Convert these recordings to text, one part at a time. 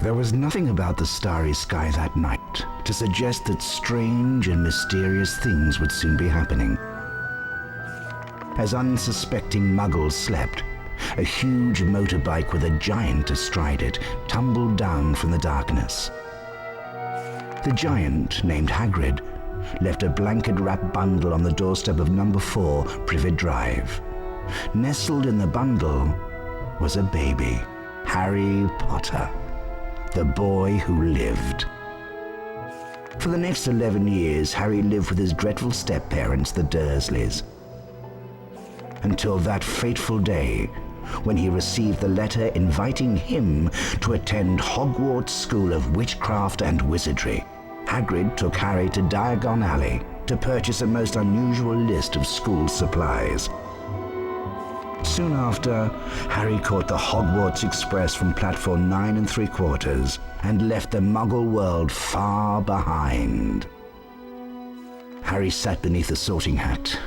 There was nothing about the starry sky that night to suggest that strange and mysterious things would soon be happening. As unsuspecting muggles slept, a huge motorbike with a giant astride it tumbled down from the darkness. The giant, named Hagrid, left a blanket-wrapped bundle on the doorstep of number 4 Privet Drive. Nestled in the bundle was a baby, Harry Potter, the boy who lived. For the next 11 years, Harry lived with his dreadful step-parents, the Dursleys, until that fateful day when he received the letter inviting him to attend Hogwarts School of Witchcraft and Wizardry. Hagrid took Harry to Diagon Alley to purchase a most unusual list of school supplies. Soon after, Harry caught the Hogwarts Express from platform 9 3/4 and left the Muggle world far behind. Harry sat beneath a sorting hat,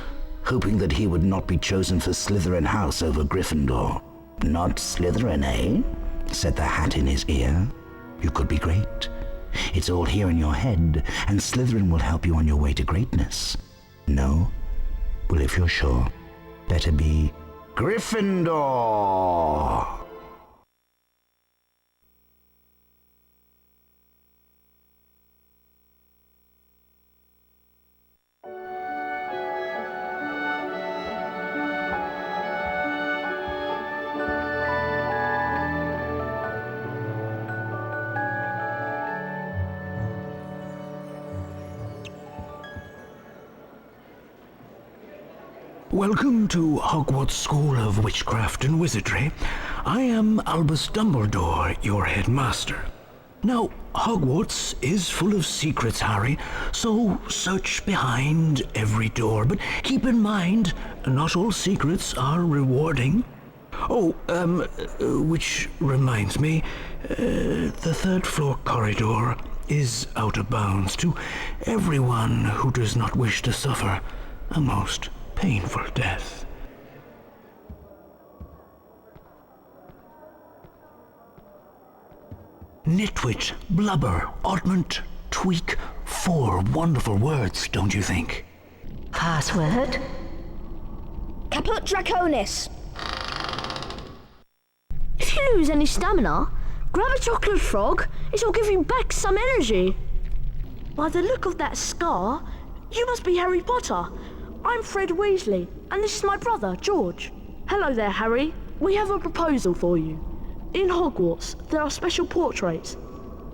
hoping that he would not be chosen for Slytherin House over Gryffindor. "Not Slytherin, eh?" said the hat in his ear. "You could be great. It's all here in your head, and Slytherin will help you on your way to greatness." "No? Well, if you're sure, better be Gryffindor!" Welcome to Hogwarts School of Witchcraft and Wizardry. I am Albus Dumbledore, your headmaster. Now, Hogwarts is full of secrets, Harry, so search behind every door. But keep in mind, not all secrets are rewarding. Which reminds me, the third-floor corridor is out of bounds to everyone who does not wish to suffer a most painful death. Nitwit, blubber, oddment, tweak. 4 wonderful words, don't you think? Password? Caput Draconis. If you lose any stamina, grab a chocolate frog. It'll give you back some energy. By the look of that scar, you must be Harry Potter. I'm Fred Weasley, and this is my brother, George. Hello there, Harry. We have a proposal for you. In Hogwarts, there are special portraits,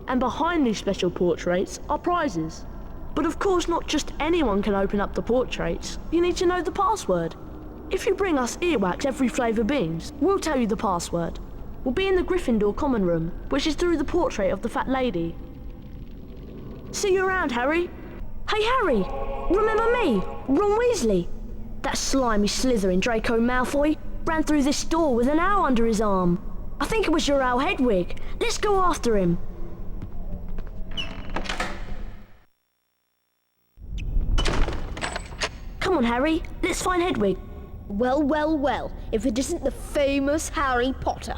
and behind these special portraits are prizes. But of course, not just anyone can open up the portraits. You need to know the password. If you bring us earwax every flavour beans, we'll tell you the password. We'll be in the Gryffindor common room, which is through the portrait of the fat lady. See you around, Harry. Hey, Harry! Remember me, Ron Weasley? That slimy Slytherin Draco Malfoy ran through this door with an owl under his arm. I think it was your owl Hedwig. Let's go after him. Come on, Harry. Let's find Hedwig. Well, well, well, if it isn't the famous Harry Potter.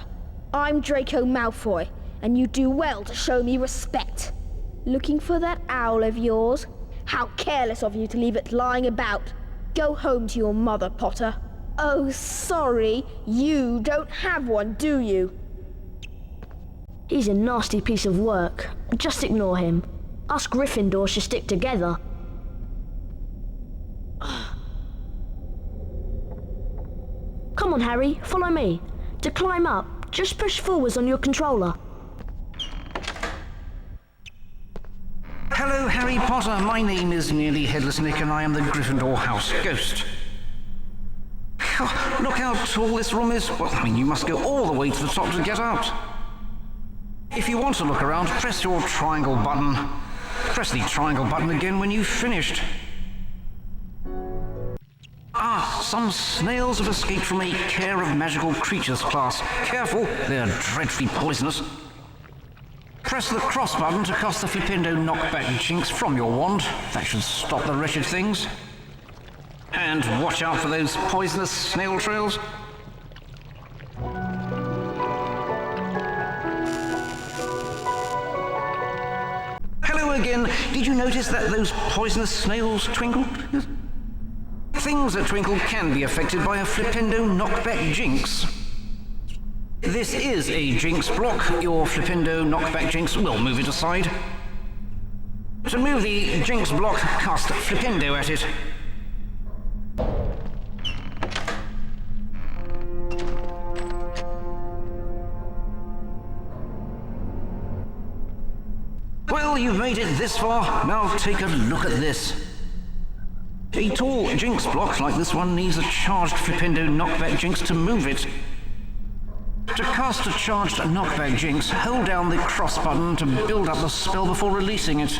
I'm Draco Malfoy, and you do well to show me respect. Looking for that owl of yours? How careless of you to leave it lying about. Go home to your mother, Potter. Oh, sorry, you don't have one, do you? He's a nasty piece of work. Just ignore him. Us Gryffindor should stick together. Come on, Harry, follow me. To climb up, just push forwards on your controller. Hello, Harry Potter. My name is Nearly Headless Nick, and I am the Gryffindor House Ghost. Look how tall this room is. Well, I mean, you must go all the way to the top to get out. If you want to look around, press your triangle button. Press the triangle button again when you've finished. Some snails have escaped from a Care of Magical Creatures class. Careful, they're dreadfully poisonous. Press the cross button to cast the Flipendo knockback jinx from your wand. That should stop the wretched things. And watch out for those poisonous snail trails. you notice that those poisonous snails twinkle? Things that twinkle can be affected by a Flipendo knockback jinx. This is a jinx block. Your Flipendo knockback jinx will move it aside. To move the jinx block, cast Flipendo at it. Well, you've made it this far. Now take a look at this. A tall jinx block like this one needs a charged Flipendo knockback jinx to move it. To cast a charged knockback jinx, hold down the cross button to build up the spell before releasing it.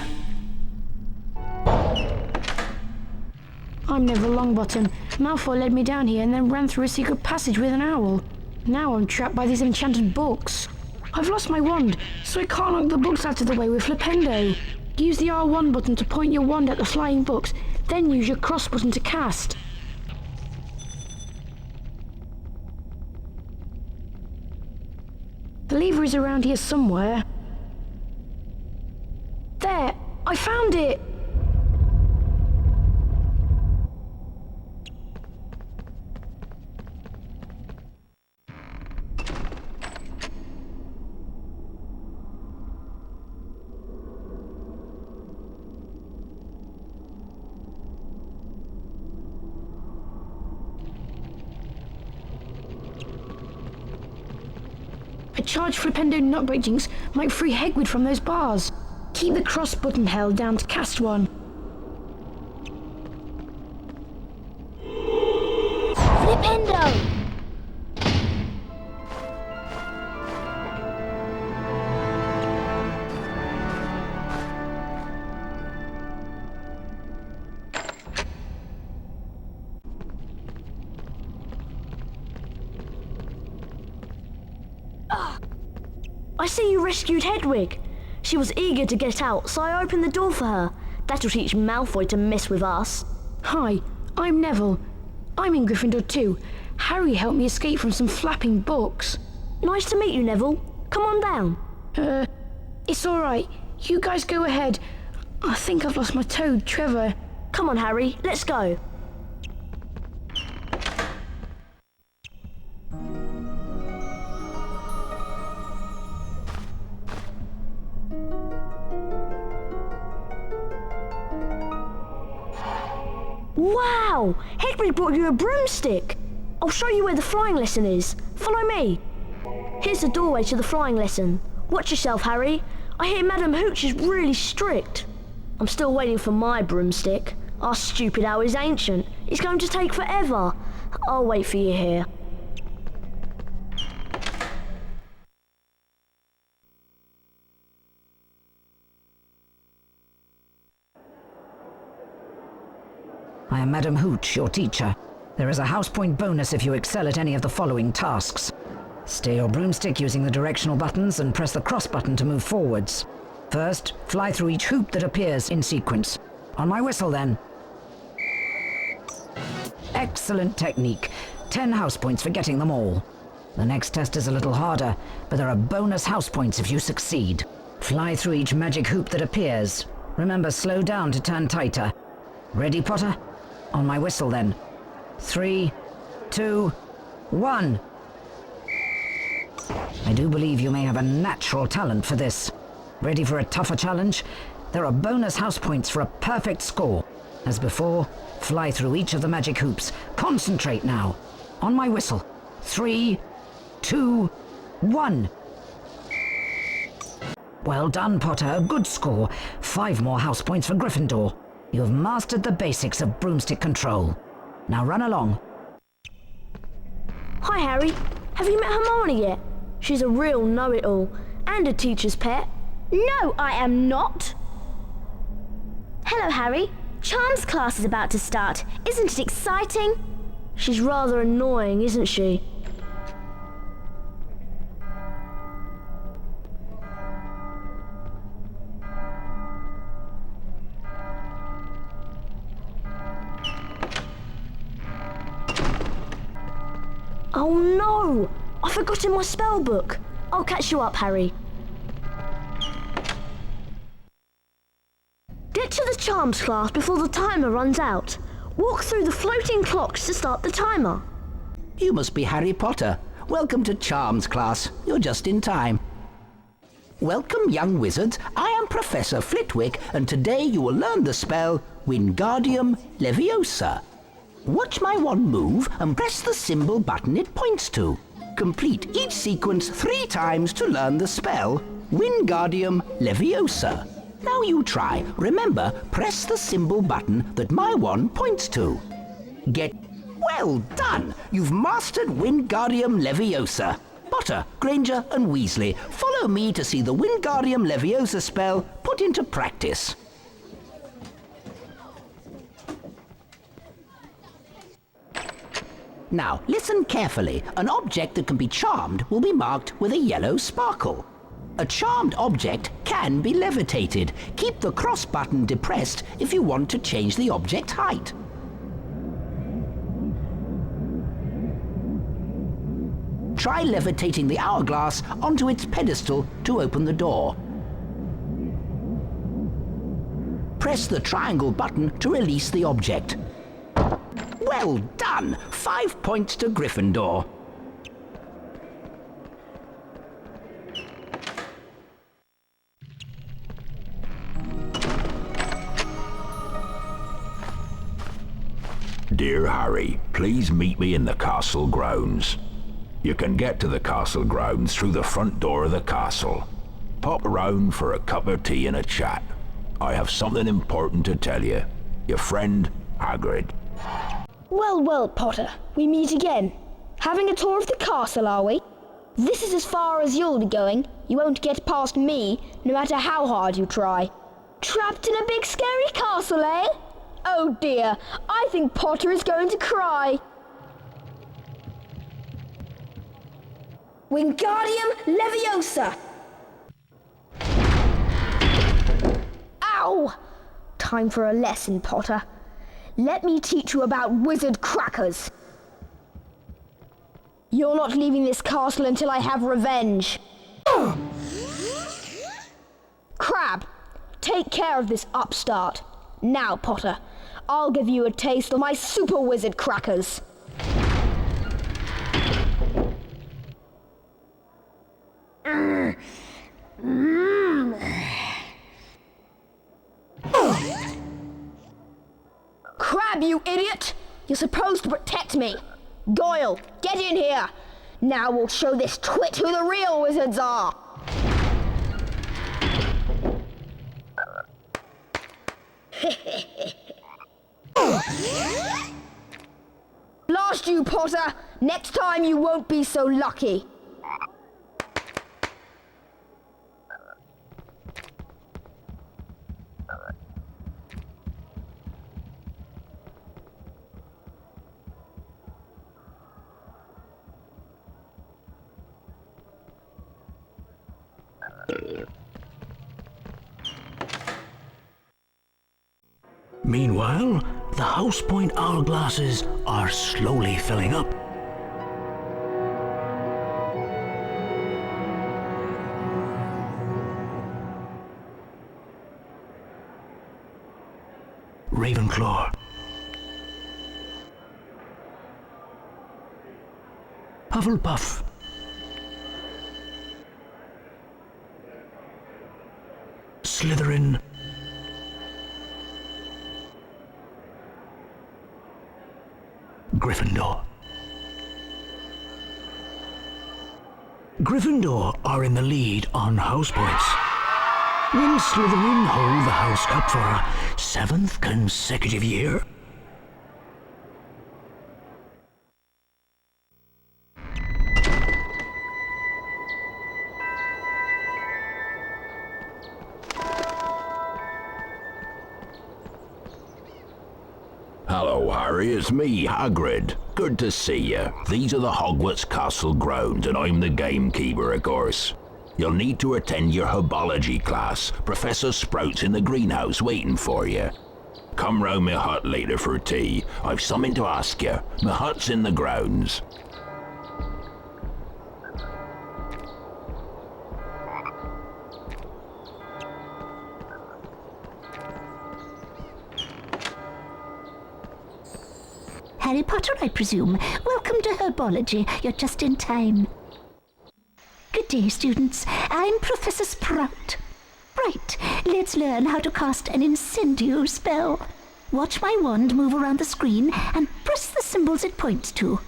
I'm Neville Longbottom. Malfoy led me down here and then ran through a secret passage with an owl. Now I'm trapped by these enchanted books. I've lost my wand, so I can't knock the books out of the way with Flipendo. Use the R1 button to point your wand at the flying books, then use your cross button to cast. The lever is around here somewhere. There! I found it! A charged Flipendo knockback jinx might free Hegwood from those bars. Keep the cross button held down to cast one. Flipendo! I see you rescued Hedwig. She was eager to get out, so I opened the door for her. That'll teach Malfoy to mess with us. Hi, I'm Neville. I'm in Gryffindor too. Harry helped me escape from some flapping books. Nice to meet you, Neville. Come on down. It's all right. You guys go ahead. I think I've lost my toad, Trevor. Come on, Harry. Let's go. Wow! Hedwig brought you a broomstick! I'll show you where the flying lesson is. Follow me. Here's the doorway to the flying lesson. Watch yourself, Harry. I hear Madam Hooch is really strict. I'm still waiting for my broomstick. Our stupid owl is ancient. It's going to take forever. I'll wait for you here. I am Madam Hooch, your teacher. There is a house point bonus if you excel at any of the following tasks. Steer your broomstick using the directional buttons and press the cross button to move forwards. First, fly through each hoop that appears in sequence. On my whistle, then. Excellent technique. 10 house points for getting them all. The next test is a little harder, but there are bonus house points if you succeed. Fly through each magic hoop that appears. Remember, slow down to turn tighter. Ready, Potter? On my whistle, then. 3, 2, 1. I do believe you may have a natural talent for this. Ready for a tougher challenge? There are bonus house points for a perfect score. As before, fly through each of the magic hoops. Concentrate now. On my whistle. 3, 2, 1. Well done, Potter. A good score. 5 more house points for Gryffindor. You have mastered the basics of broomstick control. Now run along. Hi, Harry. Have you met Hermione yet? She's a real know-it-all and a teacher's pet. No, I am not. Hello, Harry. Charms class is about to start. Isn't it exciting? She's rather annoying, isn't she? Oh no! I forgot in my spell book. I'll catch you up, Harry. Get charms class before the timer runs out. Walk through the floating clocks to start the timer. You must be Harry Potter. Welcome to charms class. You're just in time. Welcome, young wizards. I am Professor Flitwick, and today you will learn the spell Wingardium Leviosa. Watch my wand move and press the symbol button it points to. Complete each sequence 3 times to learn the spell Wingardium Leviosa. Now you try. Remember, press the symbol button that my wand points to. Well done! You've mastered Wingardium Leviosa. Potter, Granger and Weasley, follow me to see the Wingardium Leviosa spell put into practice. Now, listen carefully. An object that can be charmed will be marked with a yellow sparkle. A charmed object can be levitated. Keep the cross button depressed if you want to change the object height. Try levitating the hourglass onto its pedestal to open the door. Press the triangle button to release the object. Well done! 5 points to Gryffindor. Dear Harry, please meet me in the castle grounds. You can get to the castle grounds through the front door of the castle. Pop around for a cup of tea and a chat. I have something important to tell you. Your friend, Hagrid. Well, well, Potter, we meet again. Having a tour of the castle, are we? This is as far as you'll be going. You won't get past me, no matter how hard you try. Trapped in a big scary castle, eh? Oh dear, I think Potter is going to cry. Wingardium Leviosa! Ow! Time for a lesson, Potter. Let me teach you about wizard crackers. You're not leaving this castle until I have revenge. Crab, take care of this upstart. Now, Potter, I'll give you a taste of my super wizard crackers. Crab, you idiot! You're supposed to protect me. Goyle, get in here. Now we'll show this twit who the real wizards are. Blast you, Potter! Next time you won't be so lucky. Meanwhile, the House Point hourglasses are slowly filling up. Ravenclaw. Hufflepuff. Slytherin. Gryffindor. Gryffindor are in the lead on house points. Will Slytherin hold the House Cup for a 7th consecutive year? Hello, Harry, it's me, Hagrid. Good to see you. These are the Hogwarts Castle grounds, and I'm the gamekeeper, of course. You'll need to attend your herbology class. Professor Sprout's in the greenhouse waiting for you. Come round my hut later for tea. I've something to ask you. My hut's in the grounds. Harry Potter, I presume. Welcome to herbology. You're just in time. Good day, students. I'm Professor Sprout. Right, let's learn how to cast an incendio spell. Watch my wand move around the screen and press the symbols it points to.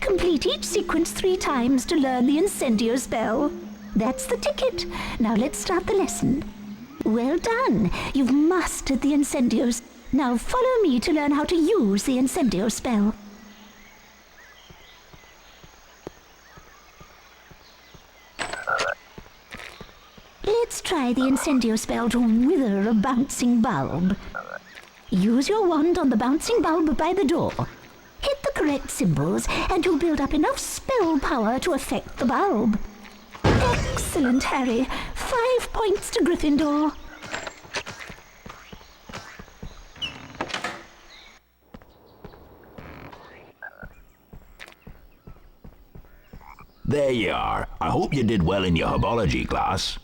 Complete each sequence 3 times to learn the incendio spell. That's the ticket. Now let's start the lesson. Well done. You've mastered the incendios. Now follow me to learn how to use the incendio spell. Let's try the incendio spell to wither a bouncing bulb. Use your wand on the bouncing bulb by the door. Hit the correct symbols and you'll build up enough spell power to affect the bulb. Excellent, Harry. 5 points to Gryffindor. There you are. I hope you did well in your herbology class.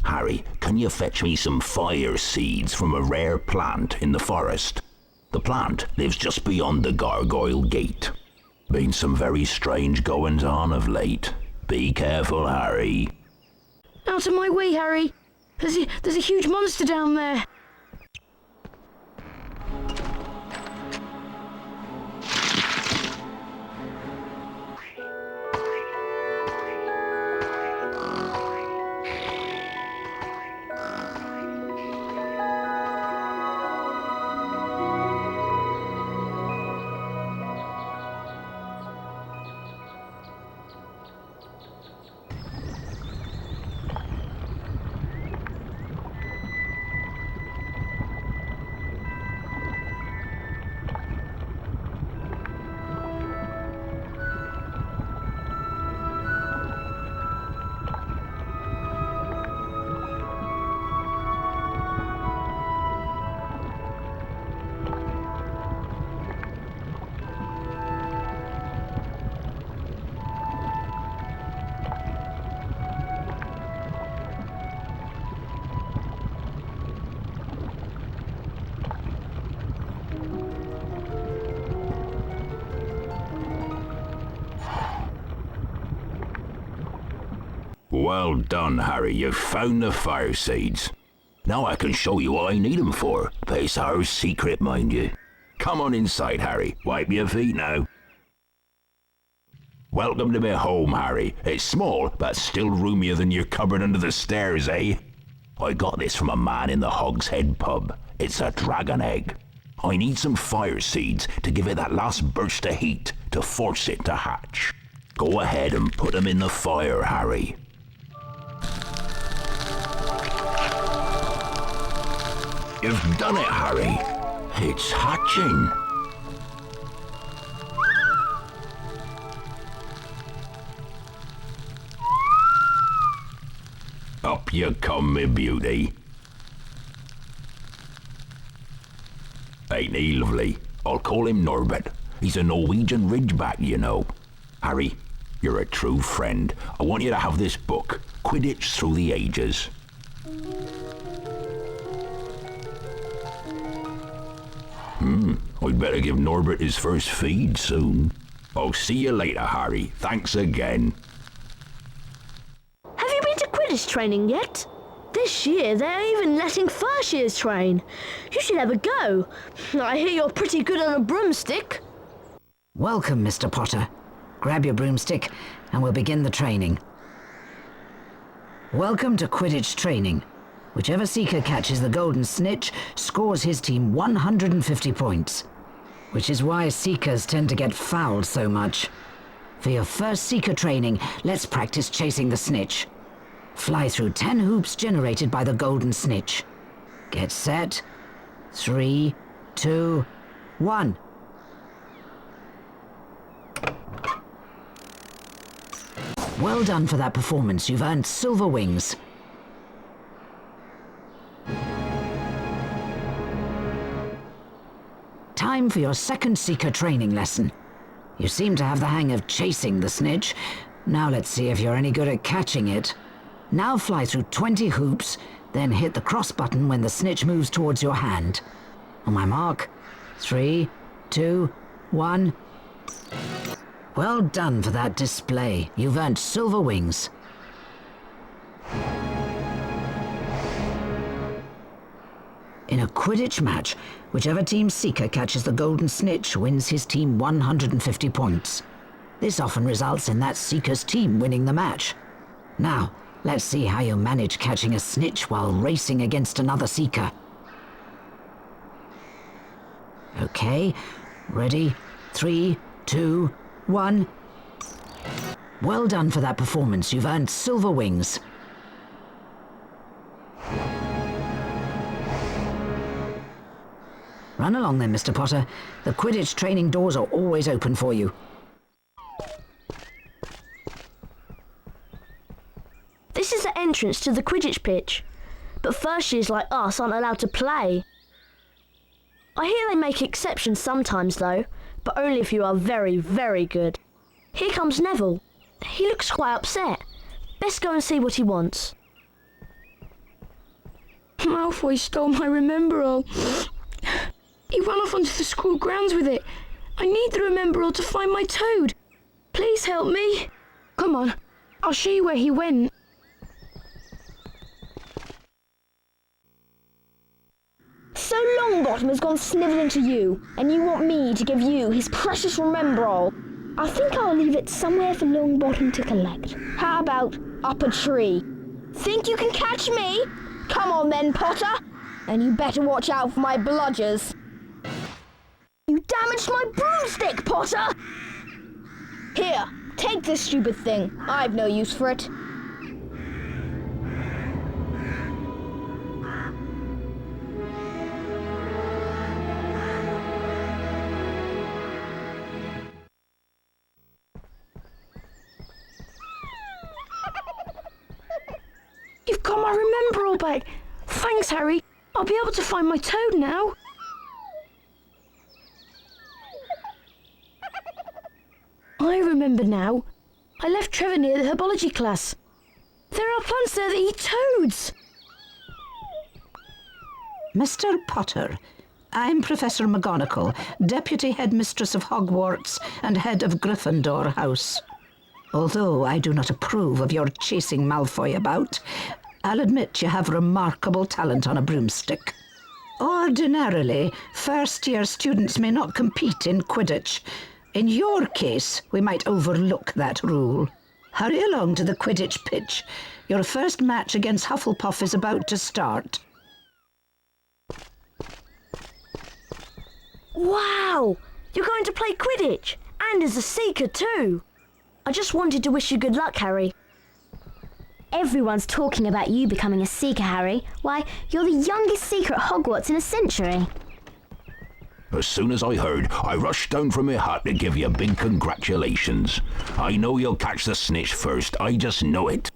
Harry, can you fetch me some fire seeds from a rare plant in the forest? The plant lives just beyond the Gargoyle Gate. Been some very strange goings-on of late. Be careful, Harry. Out of my way, Harry. There's a huge monster down there. Well done, Harry. You've found the fire seeds. Now I can show you what I need them for. But it's our secret, mind you. Come on inside, Harry. Wipe your feet now. Welcome to my home, Harry. It's small, but still roomier than your cupboard under the stairs, eh? I got this from a man in the Hog's Head pub. It's a dragon egg. I need some fire seeds to give it that last burst of heat to force it to hatch. Go ahead and put them in the fire, Harry. You've done it, Harry. It's hatching. Up you come, me beauty. Ain't he lovely? I'll call him Norbert. He's a Norwegian ridgeback, you know. Harry, you're a true friend. I want you to have this book, Quidditch Through the Ages. I'd better give Norbert his first feed soon. I'll see you later, Harry. Thanks again. Have you been to Quidditch training yet? This year they're even letting first years train. You should have a go. I hear you're pretty good on a broomstick. Welcome, Mr. Potter. Grab your broomstick and we'll begin the training. Welcome to Quidditch training. Whichever seeker catches the golden snitch scores his team 150 points. Which is why seekers tend to get fouled so much. For your first seeker training, let's practice chasing the snitch. Fly through 10 hoops generated by the golden snitch. Get set. 3, 2, 1. Well done for that performance. You've earned silver wings. Time for your second seeker training lesson. You seem to have the hang of chasing the snitch. Now let's see if you're any good at catching it. Now fly through 20 hoops, then hit the cross button when the snitch moves towards your hand. On my mark, 3, 2, 1. Well done for that display. You've earned silver wings. In a Quidditch match, whichever team's seeker catches the golden snitch wins his team 150 points. This often results in that seeker's team winning the match. Now, let's see how you manage catching a snitch while racing against another seeker. Okay, ready? 3, 2, 1. Well done for that performance. You've earned silver wings. Run along then, Mr. Potter. The Quidditch training doors are always open for you. This is the entrance to the Quidditch pitch, but first years like us aren't allowed to play. I hear they make exceptions sometimes though, but only if you are very, very good. Here comes Neville. He looks quite upset. Best go and see what he wants. Malfoy stole my Remember-All. He ran off onto the school grounds with it. I need the Remember-All to find my Toad. Please help me. Come on, I'll show you where he went. So Longbottom has gone slithering to you, and you want me to give you his precious Remember-All. I think I'll leave it somewhere for Longbottom to collect. How about up a tree? Think you can catch me? Come on then, Potter. And you better watch out for my bludgers. You damaged my broomstick, Potter! Here, take this stupid thing. I've no use for it. You've got my Remember-All back. Thanks, Harry. I'll be able to find my Toad now. I remember now. I left Trevor near the herbology class. There are plants there that eat toads. Mr. Potter, I'm Professor McGonagall, Deputy Headmistress of Hogwarts and Head of Gryffindor House. Although I do not approve of your chasing Malfoy about, I'll admit you have remarkable talent on a broomstick. Ordinarily, first-year students may not compete in Quidditch. In your case, we might overlook that rule. Hurry along to the Quidditch pitch. Your first match against Hufflepuff is about to start. Wow! You're going to play Quidditch, and as a seeker too. I just wanted to wish you good luck, Harry. Everyone's talking about you becoming a seeker, Harry. Why, you're the youngest seeker at Hogwarts in a century. As soon as I heard, I rushed down from my hut to give you big congratulations. I know you'll catch the snitch first, I just know it.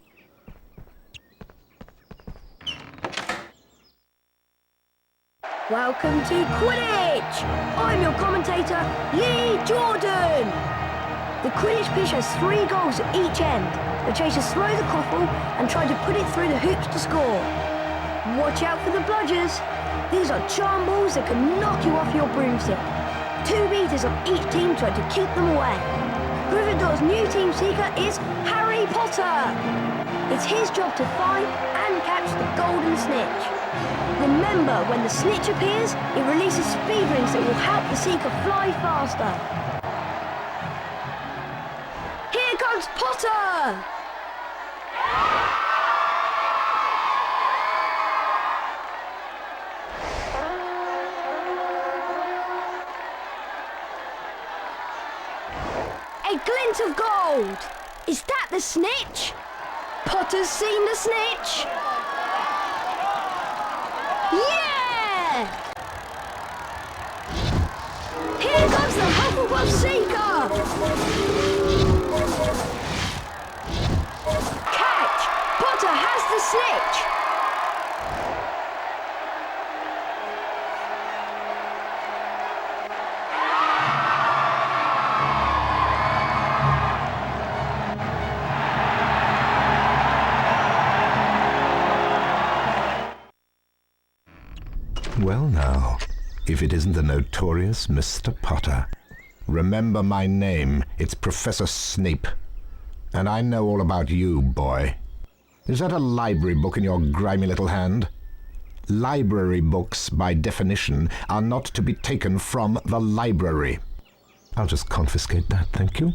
Welcome to Quidditch! I'm your commentator, Lee Jordan! The Quidditch pitch has 3 goals at each end. The chasers throw the quaffle and try to put it through the hoops to score. Watch out for the bludgers. These are charm balls that can knock you off your broomstick. 2 beaters of each team try to keep them away. Gryffindor's new team seeker is Harry Potter. It's his job to find and catch the golden snitch. Remember, when the snitch appears, it releases speed rings that will help the seeker fly faster. Here comes Potter! A glint of gold! Is that the snitch? Potter's seen the snitch! Yeah! Here comes the Hufflepuff Seeker! Catch! Potter has the snitch! Well now, if it isn't the notorious Mr. Potter. Remember my name. It's Professor Snape. And I know all about you, boy. Is that a library book in your grimy little hand? Library books, by definition, are not to be taken from the library. I'll just confiscate that, thank you.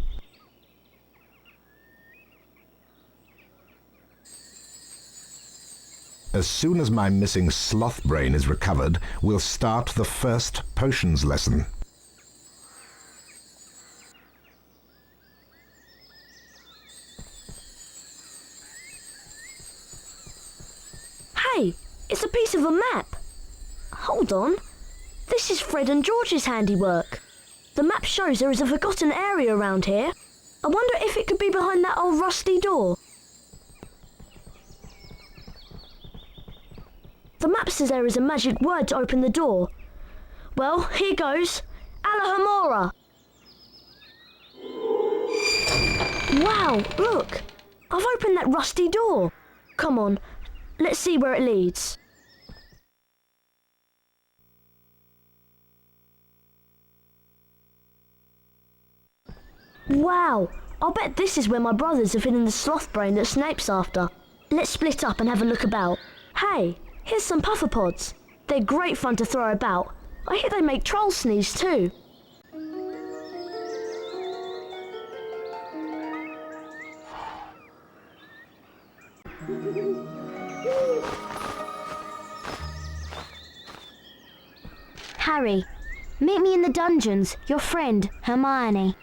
As soon as my missing sloth brain is recovered, we'll start the first potions lesson. Hey, it's a piece of a map. Hold on. This is Fred and George's handiwork. The map shows there is a forgotten area around here. I wonder if it could be behind that old rusty door. The map says there is a magic word to open the door. Well, here goes. Alahamora. Wow, look. I've opened that rusty door. Come on, let's see where it leads. Wow, I'll bet this is where my brothers have hidden the sloth brain that Snape's after. Let's split up and have a look about. Hey, here's some puffer pods. They're great fun to throw about. I hear they make trolls sneeze too. Harry, meet me in the dungeons. Your friend, Hermione.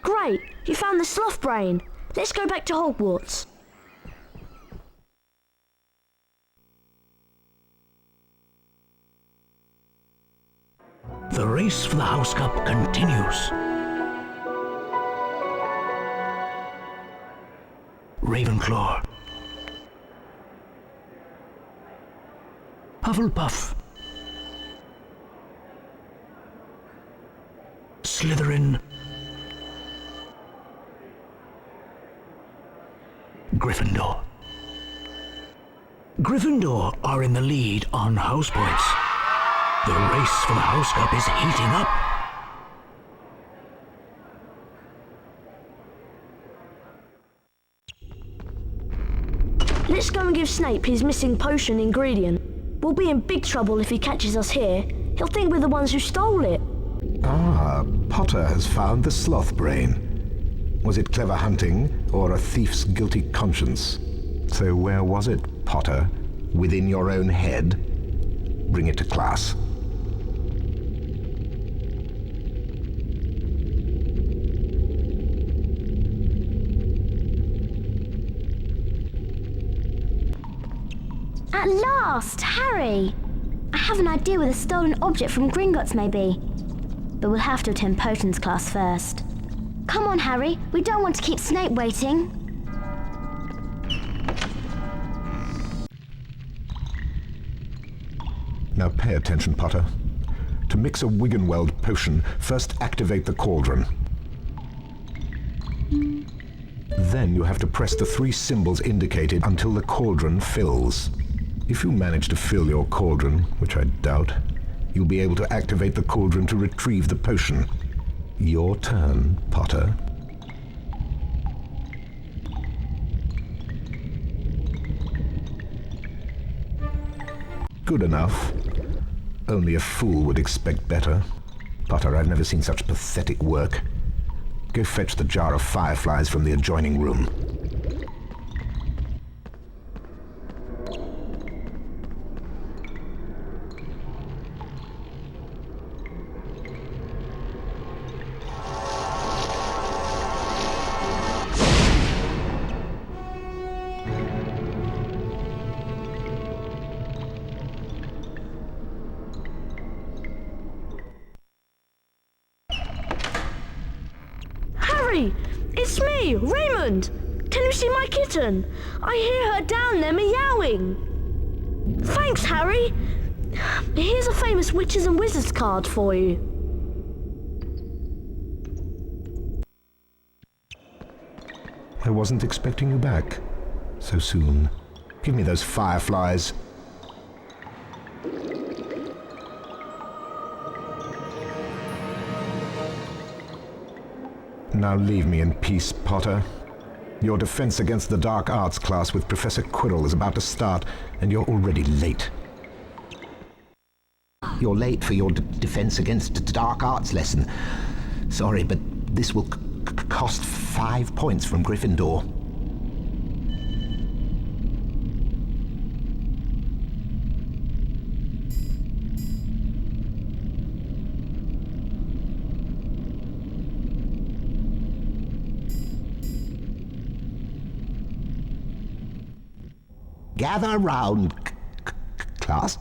Great, you found the sloth brain. Let's go back to Hogwarts. The race for the House Cup continues. Ravenclaw. Hufflepuff. Slytherin. Gryffindor. Gryffindor are in the lead on house points. The race for the House Cup is heating up. Let's go and give Snape his missing potion ingredient. We'll be in big trouble if he catches us here. He'll think we're the ones who stole it. Ah, Potter has found the sloth brain. Was it clever hunting or a thief's guilty conscience? So where was it, Potter? Within your own head? Bring it to class. At last, Harry! I have an idea where the stolen object from Gringotts may be. But we'll have to attend Potions class first. Come on, Harry. We don't want to keep Snape waiting. Now pay attention, Potter. To mix a Wiggenweld potion, first activate the cauldron. Then you have to press the 3 symbols indicated until the cauldron fills. If you manage to fill your cauldron, which I doubt, you'll be able to activate the cauldron to retrieve the potion. Your turn, Potter. Good enough. Only a fool would expect better. Potter, I've never seen such pathetic work. Go fetch the jar of fireflies from the adjoining room. Harry! It's me, Raymond! Can you see my kitten? I hear her down there meowing. Thanks, Harry. Here's a famous witches and wizards card for you. I wasn't expecting you back so soon. Give me those fireflies. Now leave me in peace, Potter. Your defense against the dark arts class with Professor Quirrell is about to start, and you're already late. You're late for your defense against the dark arts lesson. Sorry, but this will cost 5 points from Gryffindor. Gather round, class.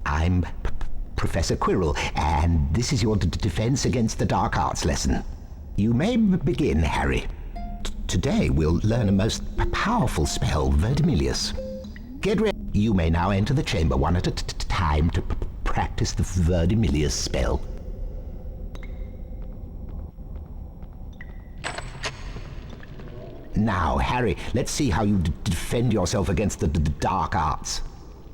I'm Professor Quirrell, and this is your defense against the dark arts lesson. You may begin, Harry. Today we'll learn a most powerful spell, Verdimillious. Get ready. You may now enter the chamber one at a time to practice the Verdimillious spell. Now, Harry, let's see how you defend yourself against the dark arts.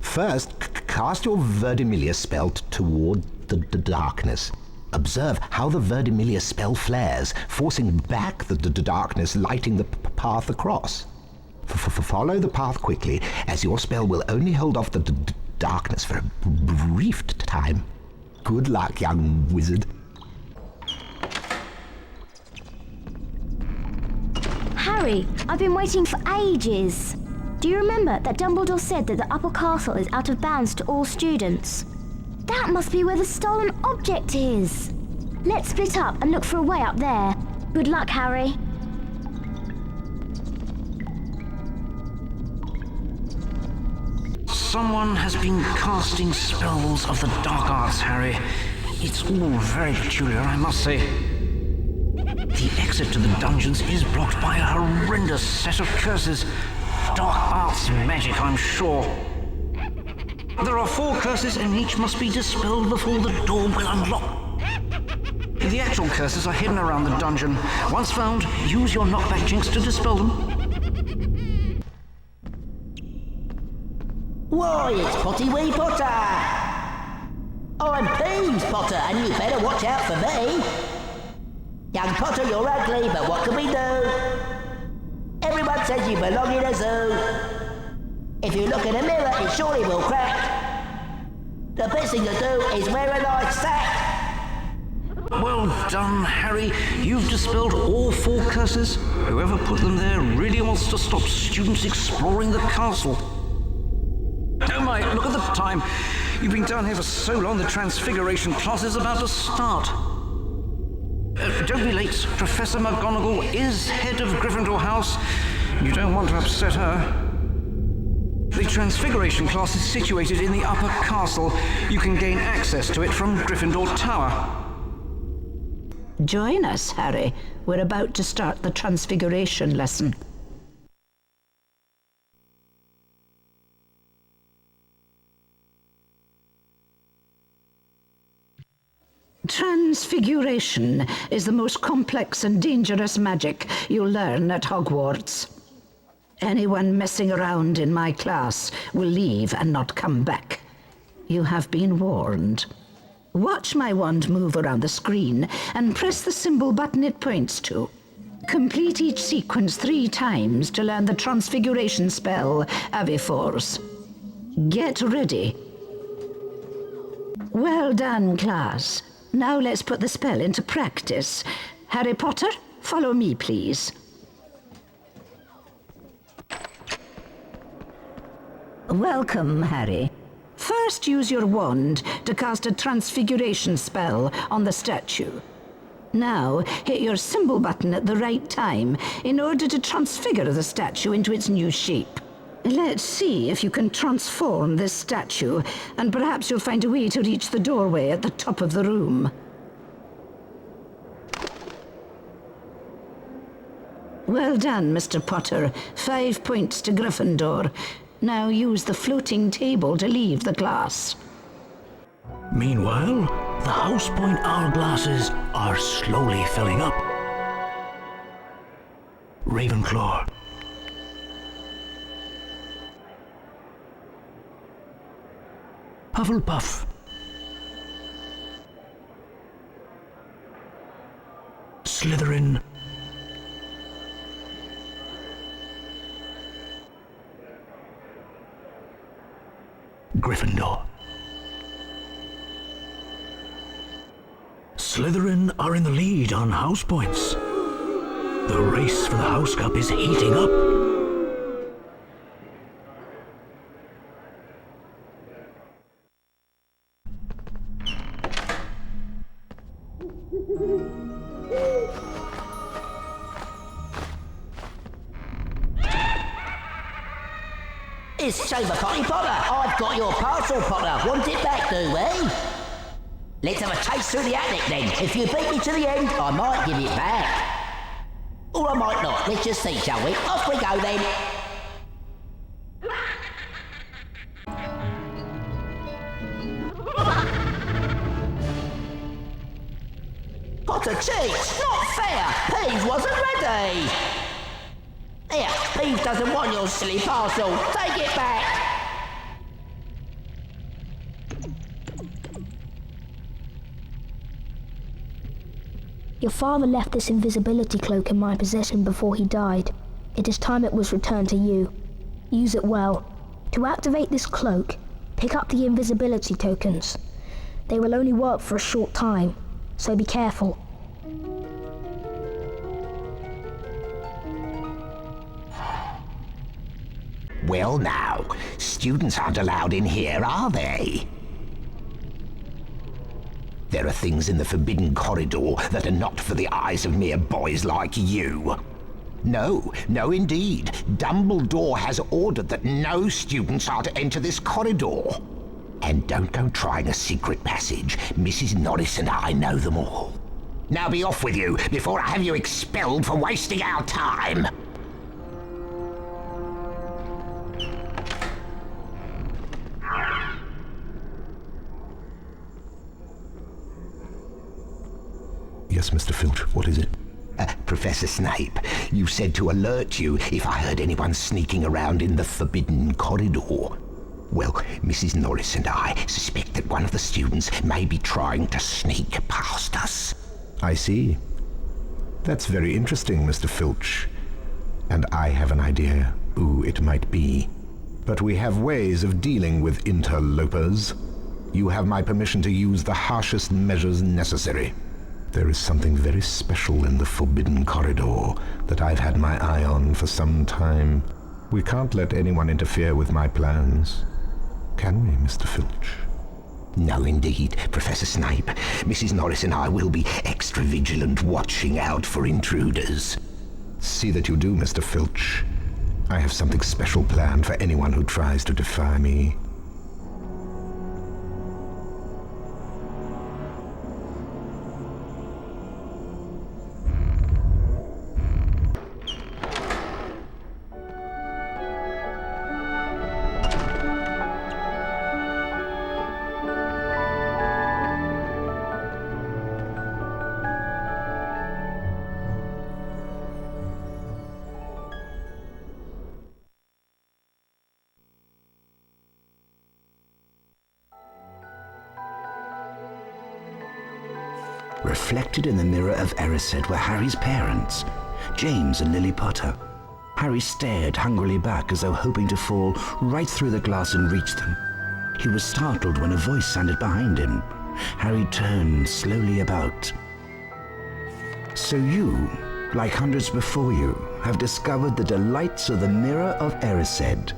First, cast your Verdimillious spell toward the darkness. Observe how the Verdimillious spell flares, forcing back the darkness, lighting the path across. Follow the path quickly, as your spell will only hold off the darkness for a brief time. Good luck, young wizard. Harry, I've been waiting for ages. Do you remember that Dumbledore said that the upper castle is out of bounds to all students? That must be where the stolen object is. Let's split up and look for a way up there. Good luck, Harry. Someone has been casting spells of the dark arts, Harry. It's all very peculiar, I must say. The exit to the dungeons is blocked by a horrendous set of curses. Dark arts magic, I'm sure. There are 4 curses and each must be dispelled before the door will unlock. The actual curses are hidden around the dungeon. Once found, use your knockback jinx to dispel them. Why, it's Potty Wee Potter! I'm Peeves Potter, and you better watch out for me. Young Potter, you're ugly, but what can we do? Everyone says you belong in a zoo. If you look in a mirror, it surely will crack. The best thing to do is wear a nice sack. Well done, Harry. You've dispelled all 4 curses. Whoever put them there really wants to stop students exploring the castle. Oh my, look at the time. You've been down here for so long, the Transfiguration class is about to start. Don't be late. Professor McGonagall is head of Gryffindor House. You don't want to upset her. The Transfiguration class is situated in the upper castle. You can gain access to it from Gryffindor Tower. Join us, Harry. We're about to start the Transfiguration lesson. Transfiguration is the most complex and dangerous magic you'll learn at Hogwarts. Anyone messing around in my class will leave and not come back. You have been warned. Watch my wand move around the screen and press the symbol button it points to. Complete each sequence 3 times to learn the Transfiguration spell, Aviforce. Get ready. Well done, class. Now let's put the spell into practice. Harry Potter, follow me, please. Welcome, Harry. First, use your wand to cast a Transfiguration spell on the statue. Now, hit your symbol button at the right time in order to transfigure the statue into its new shape. Let's see if you can transform this statue, and perhaps you'll find a way to reach the doorway at the top of the room. Well done, Mr. Potter. 5 points to Gryffindor. Now use the floating table to leave the class. Meanwhile, the House Point hourglasses are slowly filling up. Ravenclaw. Hufflepuff. Slytherin. Gryffindor. Slytherin are in the lead on house points. The race for the House Cup is heating up. It's Chamber Potty Potter. I've got your parcel, Potter. Want it back, do we? Let's have a chase through the attic then. If you beat me to the end, I might give it back. Or I might not. Let's just see, shall we? Off we go then. Potter cheats! Not fair! Peeves wasn't ready! Here, Peeves doesn't want your silly parcel. Take it back! Your father left this invisibility cloak in my possession before he died. It is time it was returned to you. Use it well. To activate this cloak, pick up the invisibility tokens. They will only work for a short time, so be careful. Well now, students aren't allowed in here, are they? There are things in the forbidden corridor that are not for the eyes of mere boys like you. No, no indeed. Dumbledore has ordered that no students are to enter this corridor. And don't go trying a secret passage. Mrs. Norris and I know them all. Now be off with you before I have you expelled for wasting our time. Yes, Mr. Filch, what is it? Professor Snape, you said to alert you if I heard anyone sneaking around in the forbidden corridor. Well, Mrs. Norris and I suspect that one of the students may be trying to sneak past us. I see. That's very interesting, Mr. Filch. And I have an idea who it might be. But we have ways of dealing with interlopers. You have my permission to use the harshest measures necessary. There is something very special in the forbidden corridor that I've had my eye on for some time. We can't let anyone interfere with my plans, can we, Mr. Filch? No, indeed, Professor Snape. Mrs. Norris and I will be extra vigilant, watching out for intruders. See that you do, Mr. Filch. I have something special planned for anyone who tries to defy me. Reflected in the mirror of Erised were Harry's parents, James and Lily Potter. Harry stared hungrily back as though hoping to fall right through the glass and reach them. He was startled when a voice sounded behind him. Harry turned slowly about. So you, like hundreds before you, have discovered the delights of the mirror of Erised,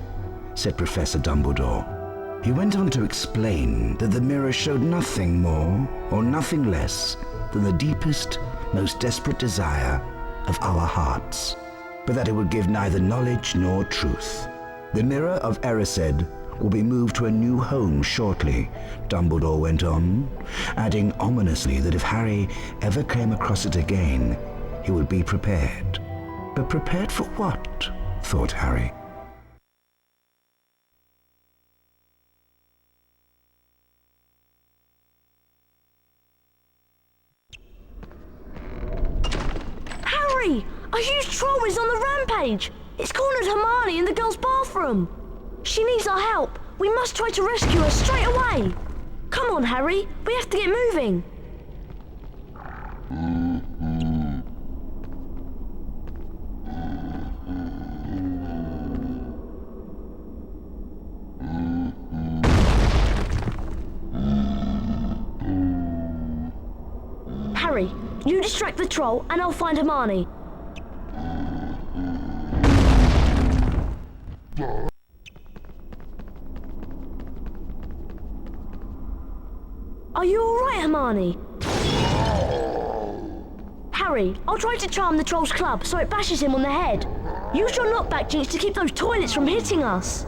said Professor Dumbledore. He went on to explain that the mirror showed nothing more or nothing less than the deepest, most desperate desire of our hearts, but that it would give neither knowledge nor truth. The mirror of Erised will be moved to a new home shortly, Dumbledore went on, adding ominously that if Harry ever came across it again, he would be prepared. But prepared for what? Thought Harry. Harry! A huge troll is on the rampage! It's cornered Hermione in the girls' bathroom! She needs our help! We must try to rescue her straight away! Come on, Harry! We have to get moving! You distract the troll and I'll find Hermione. Are you alright, Hermione? Harry, I'll try to charm the troll's club so it bashes him on the head. Use your knockback jinx to keep those toilets from hitting us.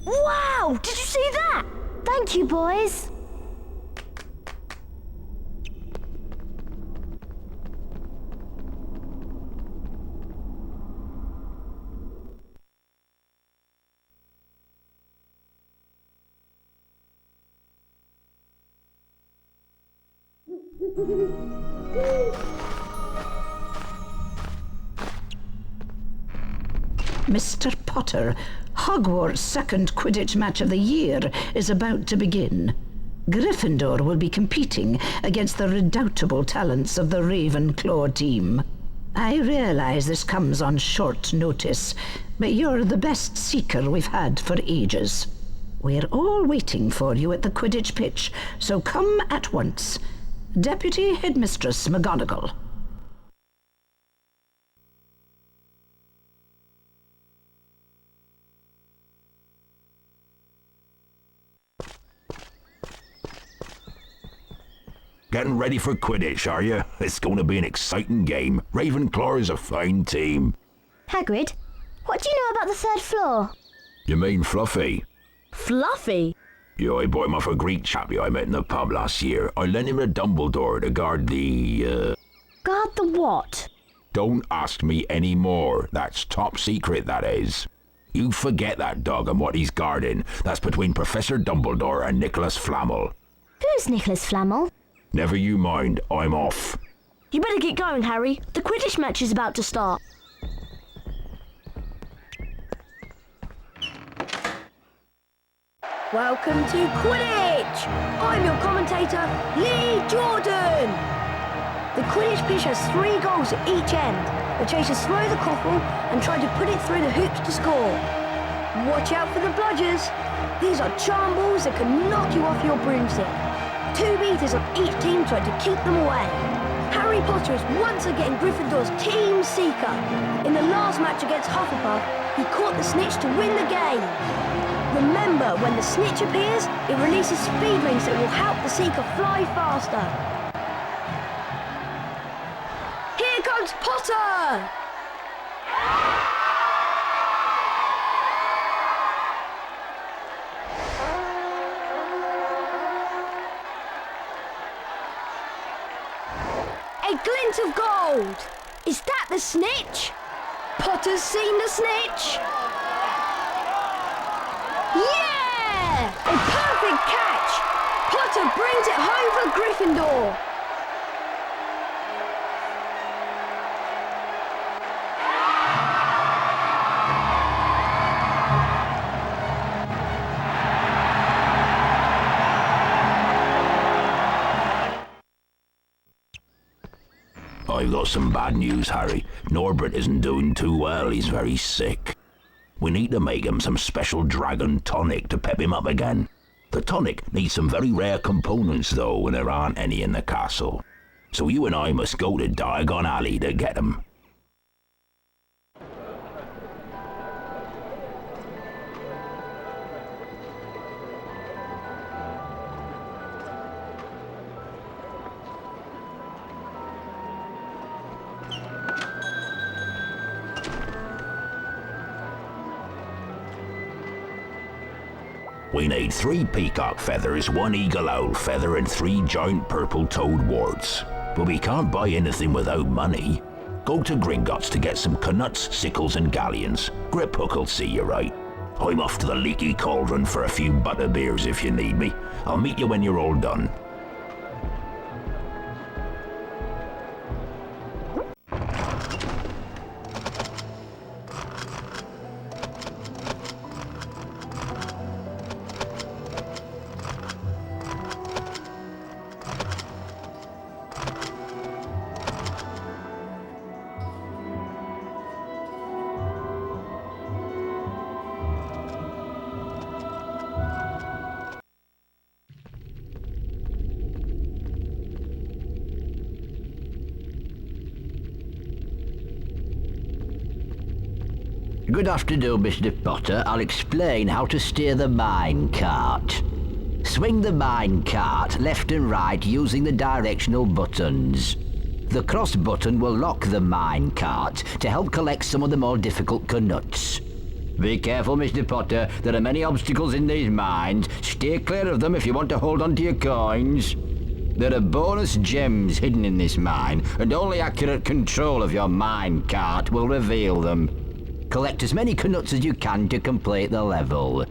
Wow! Did you see that? Thank you, boys. Mr. Potter, Hogwarts' second Quidditch match of the year is about to begin. Gryffindor will be competing against the redoubtable talents of the Ravenclaw team. I realize this comes on short notice, but you're the best seeker we've had for ages. We're all waiting for you at the Quidditch pitch, so come at once. Deputy Headmistress McGonagall. Getting ready for Quidditch, are you? It's going to be an exciting game. Ravenclaw is a fine team. Hagrid, what do you know about the third floor? You mean Fluffy? Fluffy? Yeah, I bought him off a Greek chappie I met in the pub last year. I lent him to Dumbledore to guard the, Guard the what? Don't ask me any more. That's top secret, that is. You forget that dog and what he's guarding. That's between Professor Dumbledore and Nicholas Flamel. Who's Nicholas Flamel? Never you mind, I'm off. You better get going, Harry. The Quidditch match is about to start. Welcome to Quidditch! I'm your commentator, Lee Jordan! The Quidditch pitch has 3 goals at each end. The chasers throw the quaffle and try to put it through the hoops to score. Watch out for the bludgers. These are charm balls that can knock you off your broomstick. 2 meters on each team trying to keep them away. Harry Potter is once again Gryffindor's team seeker. In the last match against Hufflepuff, he caught the snitch to win the game. Remember, when the snitch appears, it releases speed rings that will help the seeker fly faster. Here comes Potter! A glint of gold! Is that the snitch? Potter's seen the snitch! Yeah! A perfect catch! Potter brings it home for Gryffindor! I've got some bad news, Harry. Norbert isn't doing too well. He's very sick. We need to make him some special dragon tonic to pep him up again. The tonic needs some very rare components, though, and there aren't any in the castle. So you and I must go to Diagon Alley to get them. We need 3 peacock feathers, 1 eagle owl feather, and 3 giant purple toad warts. But we can't buy anything without money. Go to Gringotts to get some knuts, sickles, and galleons. Griphook'll see you right. I'm off to the leaky cauldron for a few butterbeers if you need me. I'll meet you when you're all done. Good afternoon, Mr. Potter. I'll explain how to steer the mine cart. Swing the mine cart left and right using the directional buttons. The cross button will lock the mine cart to help collect some of the more difficult knuts. Be careful, Mr. Potter. There are many obstacles in these mines. Stay clear of them if you want to hold on to your coins. There are bonus gems hidden in this mine, and only accurate control of your mine cart will reveal them. Collect as many knuts as you can to complete the level.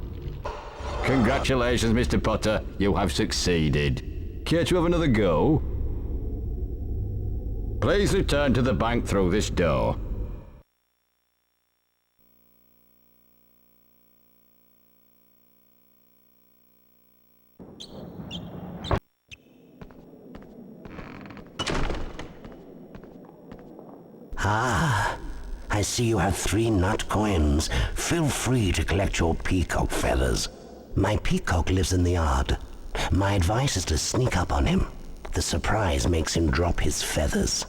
Congratulations, Mr. Potter. You have succeeded. Care to have another go? Please return to the bank through this door. Ah, I see you have 3 nut coins. Feel free to collect your peacock feathers. My peacock lives in the yard. My advice is to sneak up on him. The surprise makes him drop his feathers.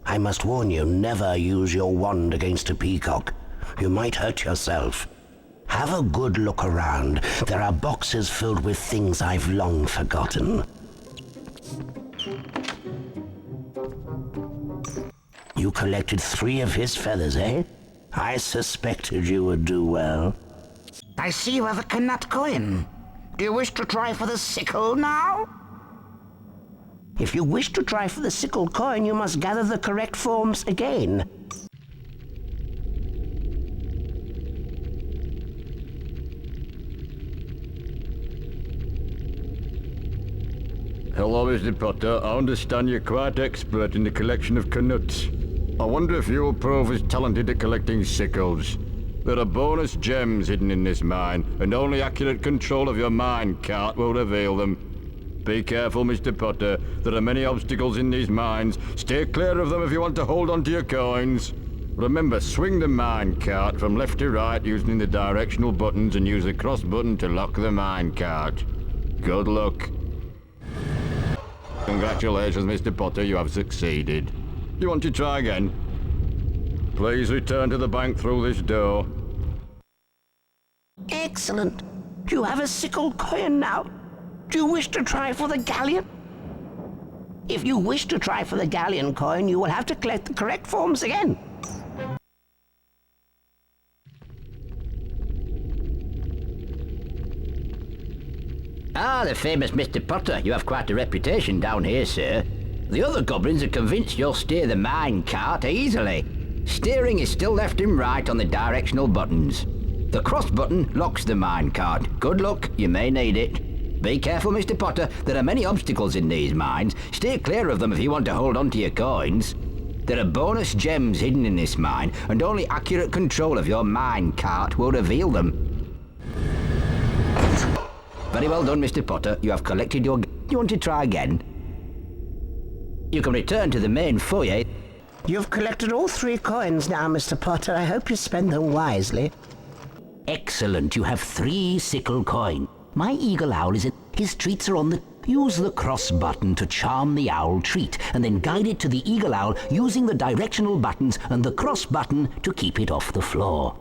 I must warn you, never use your wand against a peacock. You might hurt yourself. Have a good look around. There are boxes filled with things I've long forgotten. You collected 3 of his feathers, eh? I suspected you would do well. I see you have a knut coin. Do you wish to try for the sickle now? If you wish to try for the sickle coin, you must gather the correct forms again. Hello, Mr. Potter. I understand you're quite expert in the collection of knuts. I wonder if you'll prove as talented at collecting sickles. There are bonus gems hidden in this mine, and only accurate control of your mine cart will reveal them. Be careful, Mr. Potter. There are many obstacles in these mines. Stay clear of them if you want to hold on to your coins. Remember, swing the mine cart from left to right using the directional buttons and use the cross button to lock the mine cart. Good luck. Congratulations, Mr. Potter. You have succeeded. You want to try again? Please return to the bank through this door. Excellent. You have a sickle coin now. Do you wish to try for the galleon? If you wish to try for the galleon coin, you will have to collect the correct forms again. Ah, the famous Mr. Potter. You have quite a reputation down here, sir. The other goblins are convinced you'll steer the mine cart easily. Steering is still left and right on the directional buttons. The cross button locks the mine cart. Good luck, you may need it. Be careful, Mr. Potter. There are many obstacles in these mines. Stay clear of them if you want to hold on to your coins. There are bonus gems hidden in this mine, and only accurate control of your mine cart will reveal them. Very well done, Mr. Potter. You have collected your... You want to try again? You can return to the main foyer. You've collected all 3 coins now, Mr. Potter. I hope you spend them wisely. Excellent. You have 3 sickle coin. My eagle owl is in... His treats are on the... Use the cross button to charm the owl treat, and then guide it to the eagle owl using the directional buttons and the cross button to keep it off the floor.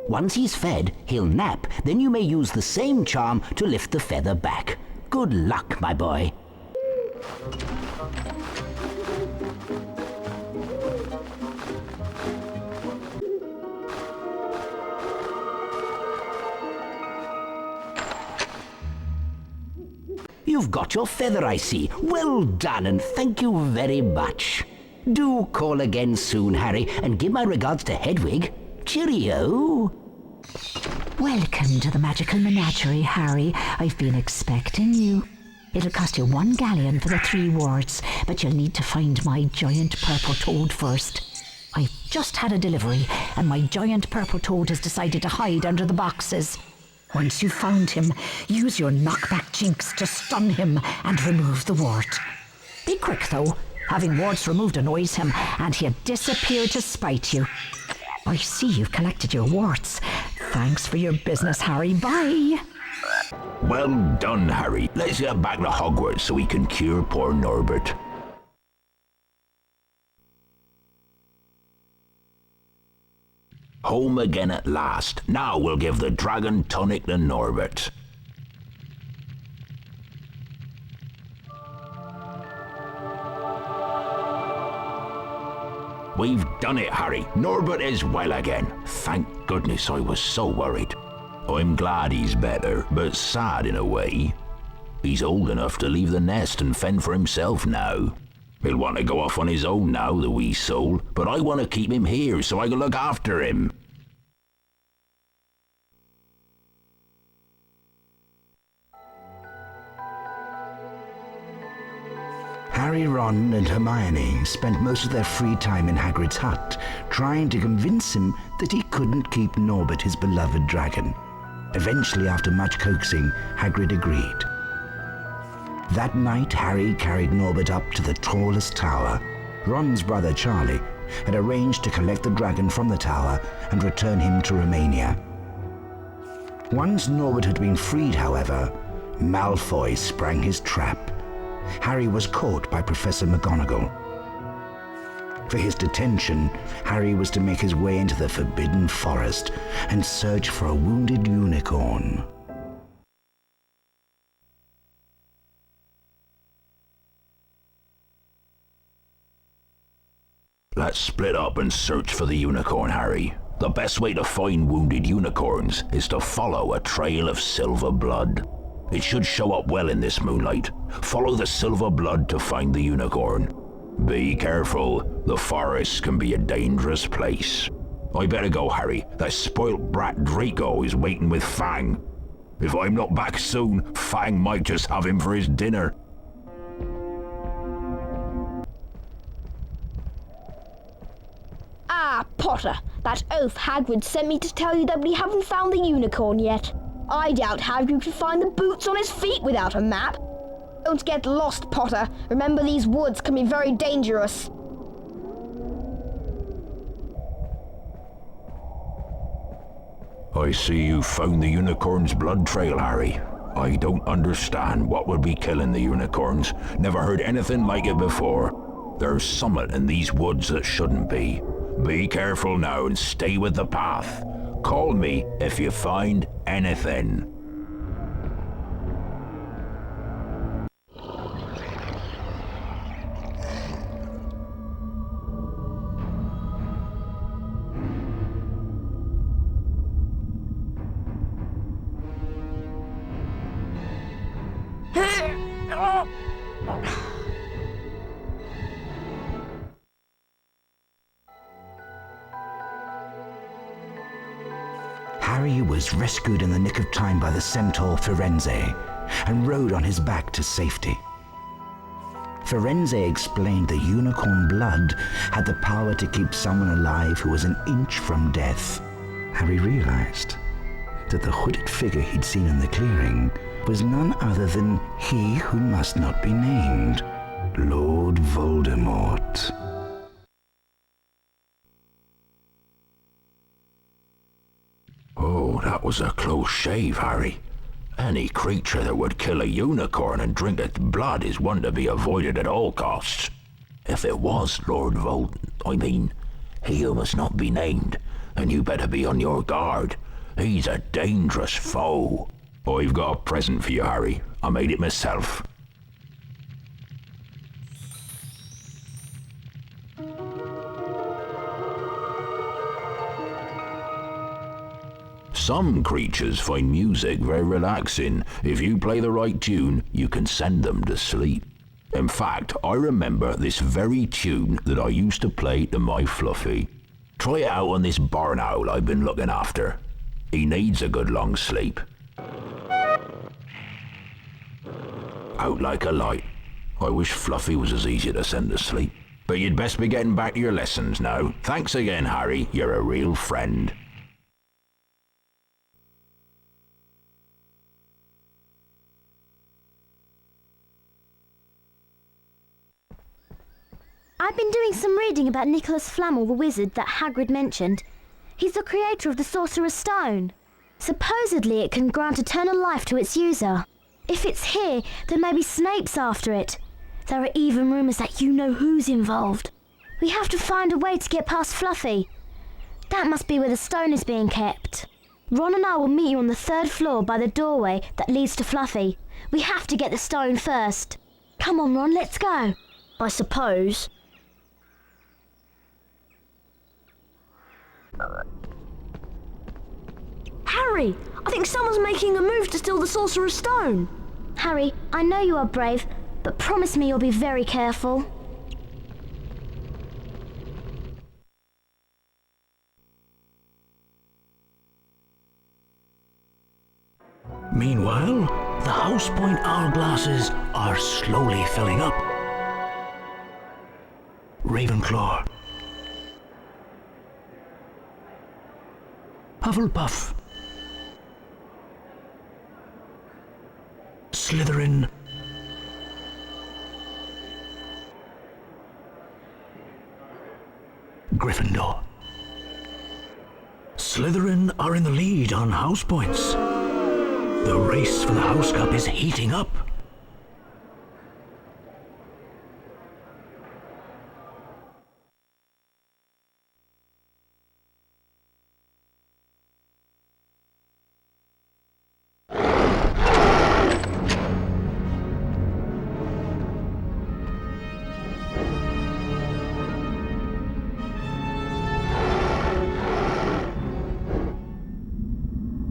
Once he's fed, he'll nap. Then you may use the same charm to lift the feather back. Good luck, my boy. You've got your feather, I see. Well done, and thank you very much. Do call again soon, Harry, and give my regards to Hedwig. Cheerio. Welcome to the magical menagerie, Harry. I've been expecting you. It'll cost you 1 galleon for the 3 warts, but you'll need to find my giant purple toad first. I've just had a delivery, and my giant purple toad has decided to hide under the boxes. Once you've found him, use your knockback jinx to stun him and remove the wart. Be quick, though. Having warts removed annoys him, and he'll disappear to spite you. I see you've collected your warts. Thanks for your business, Harry. Bye. Well done, Harry. Let's get back to Hogwarts so we can cure poor Norbert. Home again at last. Now we'll give the dragon tonic to Norbert. We've done it, Harry. Norbert is well again. Thank goodness, I was so worried. I'm glad he's better, but sad in a way. He's old enough to leave the nest and fend for himself now. He'll want to go off on his own now, the wee soul, but I want to keep him here so I can look after him. Harry, Ron and Hermione spent most of their free time in Hagrid's hut, trying to convince him that he couldn't keep Norbert, his beloved dragon. Eventually, after much coaxing, Hagrid agreed. That night, Harry carried Norbert up to the tallest tower. Ron's brother, Charlie, had arranged to collect the dragon from the tower and return him to Romania. Once Norbert had been freed, however, Malfoy sprang his trap. Harry was caught by Professor McGonagall. For his detention, Harry was to make his way into the Forbidden Forest and search for a wounded unicorn. Let's split up and search for the unicorn, Harry. The best way to find wounded unicorns is to follow a trail of silver blood. It should show up well in this moonlight. Follow the silver blood to find the unicorn. Be careful, the forest can be a dangerous place. I better go, Harry. That spoilt brat Draco is waiting with Fang. If I'm not back soon, Fang might just have him for his dinner. Ah, Potter, that oaf Hagrid sent me to tell you that we haven't found the unicorn yet. I doubt Hagrid could find the boots on his feet without a map. Don't get lost, Potter. Remember, these woods can be very dangerous. I see you found the unicorn's blood trail, Harry. I don't understand what would be killing the unicorns. Never heard anything like it before. There's something in these woods that shouldn't be. Be careful now and stay with the path. Call me if you find anything. Harry was rescued in the nick of time by the centaur Firenze and rode on his back to safety. Firenze explained the unicorn blood had the power to keep someone alive who was an inch from death. Harry realized that the hooded figure he'd seen in the clearing was none other than he who must not be named, Lord Voldemort. Oh, that was a close shave, Harry. Any creature that would kill a unicorn and drink its blood is one to be avoided at all costs. If it was Lord he who must not be named, and you better be on your guard. He's a dangerous foe. I've got a present for you, Harry. I made it myself. Some creatures find music very relaxing. If you play the right tune, you can send them to sleep. In fact, I remember this very tune that I used to play to my Fluffy. Try it out on this barn owl I've been looking after. He needs a good long sleep. Out like a light. I wish Fluffy was as easy to send to sleep. But you'd best be getting back to your lessons now. Thanks again, Harry. You're a real friend. I've been doing some reading about Nicholas Flamel, the wizard that Hagrid mentioned. He's the creator of the Sorcerer's Stone. Supposedly it can grant eternal life to its user. If it's here, then maybe Snape's after it. There are even rumours that you know who's involved. We have to find a way to get past Fluffy. That must be where the stone is being kept. Ron and I will meet you on the 3rd floor by the doorway that leads to Fluffy. We have to get the stone first. Come on, Ron, let's go. I suppose. Harry, I think someone's making a move to steal the Sorcerer's Stone. Harry, I know you are brave, but promise me you'll be very careful. Meanwhile, the house point hourglasses are slowly filling up. Ravenclaw. Hufflepuff. Slytherin. Gryffindor. Slytherin are in the lead on house points. The race for the House Cup is heating up.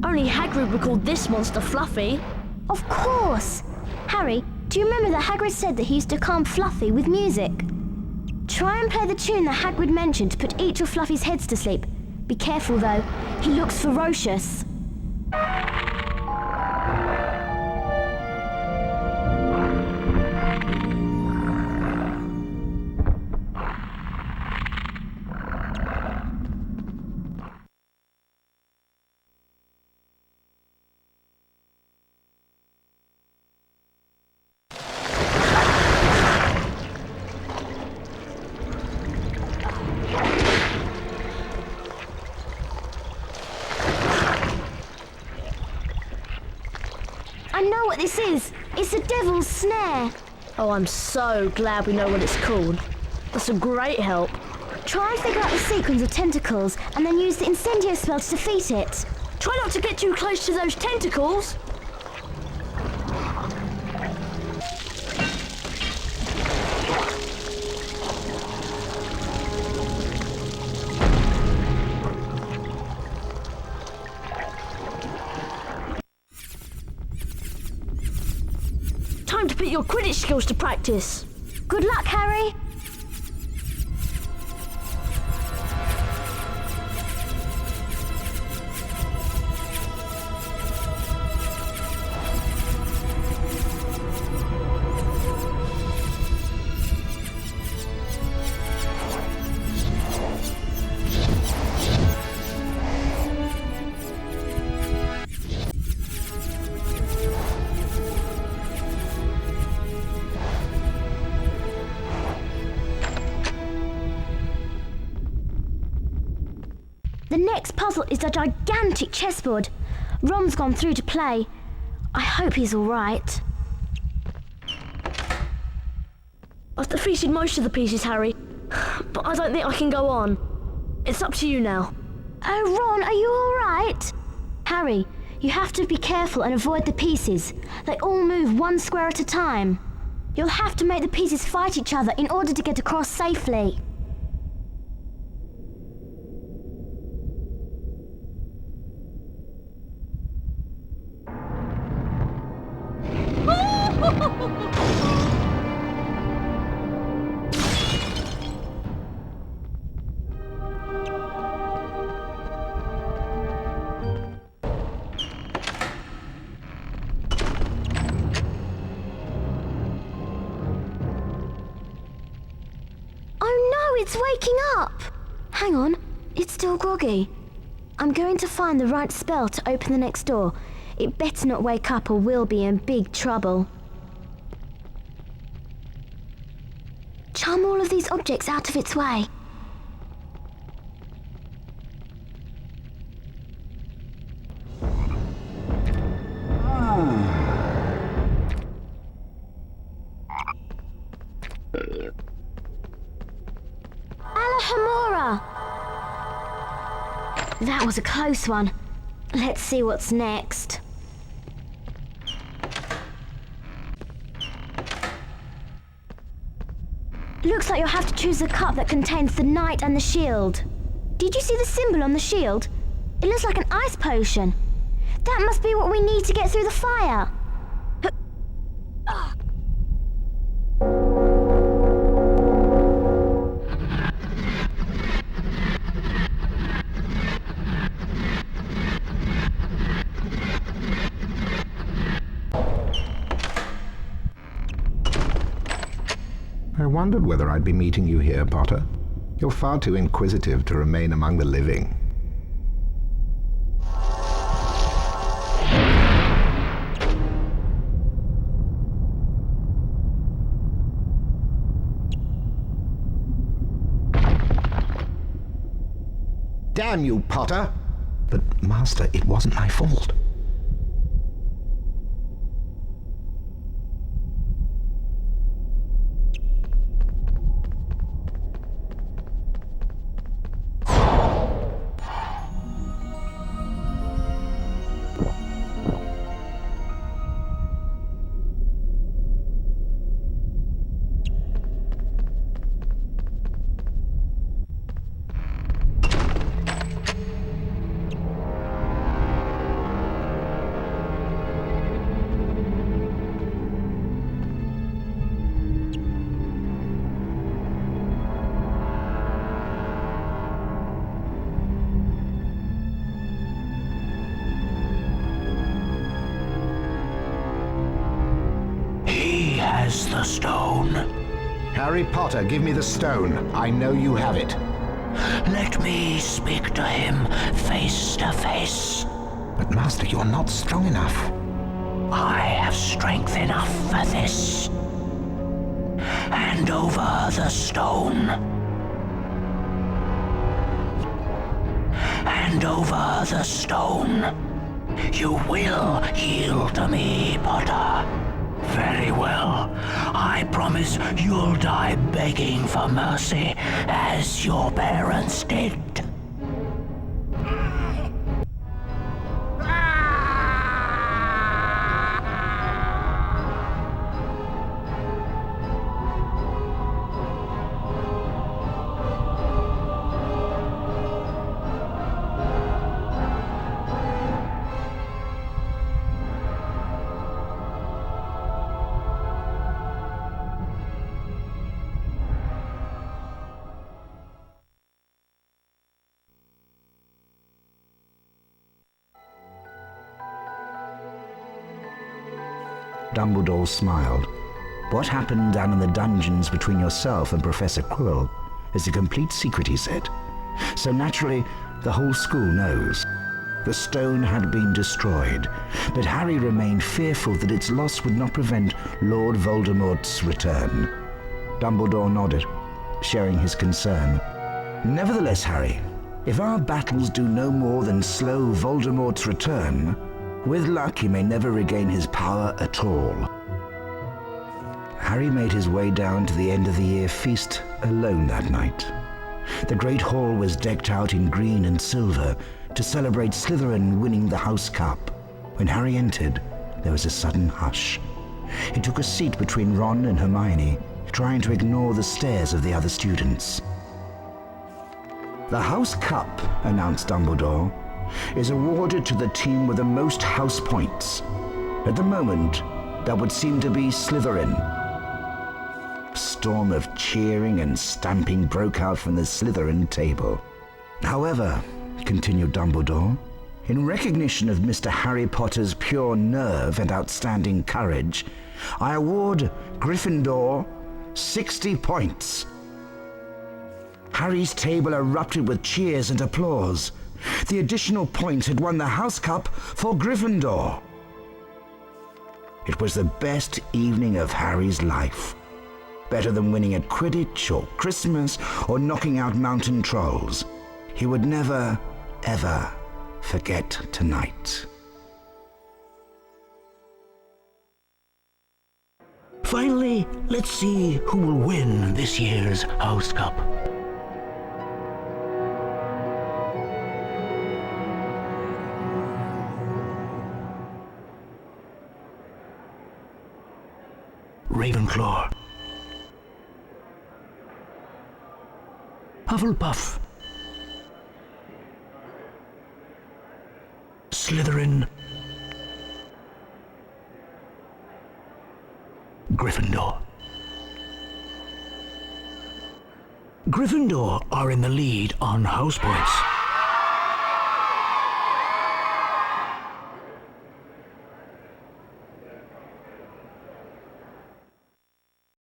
Only Hagrid would call this monster Fluffy. Of course! Harry, do you remember that Hagrid said that he used to calm Fluffy with music? Try and play the tune that Hagrid mentioned to put each of Fluffy's heads to sleep. Be careful though, he looks ferocious. I know what this is. It's a devil's snare. Oh, I'm so glad we know what it's called. That's a great help. Try and figure out the sequence of tentacles and then use the incendio spell to defeat it. Try not to get too close to those tentacles. Time to put your Quidditch skills to practice. Good luck, Harry. The next puzzle is a gigantic chessboard. Ron's gone through to play. I hope he's all right. I've defeated most of the pieces, Harry, but I don't think I can go on. It's up to you now. Oh, Ron, are you all right? Harry, you have to be careful and avoid the pieces. They all move one square at a time. You'll have to make the pieces fight each other in order to get across safely. It's waking up! Hang on, it's still groggy. I'm going to find the right spell to open the next door. It better not wake up or we'll be in big trouble. Charm all of these objects out of its way. Alohomora! That was a close one. Let's see what's next. Looks like you'll have to choose the cup that contains the knight and the shield. Did you see the symbol on the shield? It looks like an ice potion. That must be what we need to get through the fire. I wondered whether I'd be meeting you here, Potter. You're far too inquisitive to remain among the living. Damn you, Potter! But, Master, it wasn't my fault. The stone. Harry Potter, give me the stone. I know you have it. Let me speak to him face to face. But Master, you're not strong enough. I have strength enough for this. Hand over the stone. Hand over the stone. You will yield to me, Potter. Very well. I promise you'll die begging for mercy, as your parents did. Dumbledore smiled. What happened down in the dungeons between yourself and Professor Quirrell is a complete secret, he said. So naturally, the whole school knows. The stone had been destroyed, but Harry remained fearful that its loss would not prevent Lord Voldemort's return. Dumbledore nodded, sharing his concern. Nevertheless, Harry, if our battles do no more than slow Voldemort's return, with luck, he may never regain his power at all. Harry made his way down to the end-of-the-year feast alone that night. The Great Hall was decked out in green and silver to celebrate Slytherin winning the House Cup. When Harry entered, there was a sudden hush. He took a seat between Ron and Hermione, trying to ignore the stares of the other students. The House Cup, announced Dumbledore, is awarded to the team with the most house points. At the moment, that would seem to be Slytherin. A storm of cheering and stamping broke out from the Slytherin table. However, continued Dumbledore, in recognition of Mr. Harry Potter's pure nerve and outstanding courage, I award Gryffindor 60 points. Harry's table erupted with cheers and applause. The additional points had won the House Cup for Gryffindor. It was the best evening of Harry's life. Better than winning at Quidditch or Christmas or knocking out mountain trolls. He would never, ever forget tonight. Finally, let's see who will win this year's House Cup. Ravenclaw. Hufflepuff. Slytherin. Gryffindor. Gryffindor are in the lead on house points.